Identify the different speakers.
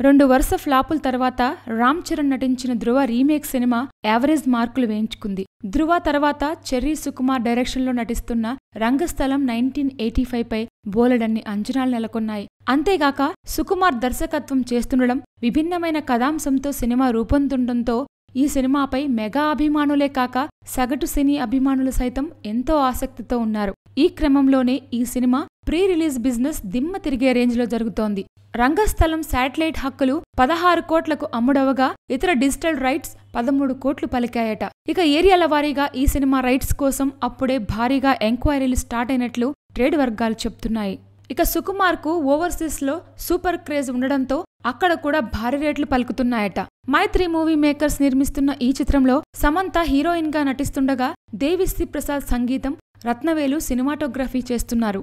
Speaker 1: 2 వరుస ఫ్లాపుల తర్వాత రామ్ చరణ్ నటించిన ధృవ రీమేక్ సినిమా యావరేజ్ మార్కులు వేయించుకుంది. ధృవ తర్వాత చెర్రీ సుకుమార్ డైరెక్షన్లో నటిస్తున్న రంగస్థలం 1985 పై బోలెడన్ని అంచనాలు నెలకొన్నాయి. అంతేగాక సుకుమార్ దర్శకత్వం చేస్తుండడం, విభిన్నమైన కథాంశంతో సినిమా రూపొందుతుండటంతో ఈ సినిమాపై మెగా అభిమానులే కాక సగటు సినీ అభిమానులు సైతం ఎంతో ఆసక్తితో ఉన్నారు. ఈ క్రమంలోనే ఈ సినిమా ప్రీ రిలీజ్ బిజినెస్ దిమ్మ తిరిగే రేంజ్లో జరుగుతోంది. రంగస్థలం శాటిలైట్ హక్కులు 16 కోట్లకు అమ్ముడవగా ఇతర డిజిటల్ రైట్స్ 13 కోట్లు పలికాయట. ఇక ఏరియాల వారీగా ఈ సినిమా రైట్స్ కోసం అప్పుడే భారీగా ఎంక్వైరీలు స్టార్ట్ అయినట్లు ట్రేడ్ వర్గాలు చెప్తున్నాయి. ఇక సుకుమార్కు ఓవర్సీస్లో సూపర్ క్రేజ్ ఉండడంతో అక్కడ కూడా భారీ రేట్లు పలుకుతున్నాయట. మైత్రి మూవీ మేకర్స్ నిర్మిస్తున్న ఈ చిత్రంలో సమంత హీరోయిన్ గా నటిస్తుండగా దేవిశ్రీ ప్రసాద్ సంగీతం, రత్నవేలు సినిమాటోగ్రఫీ చేస్తున్నారు.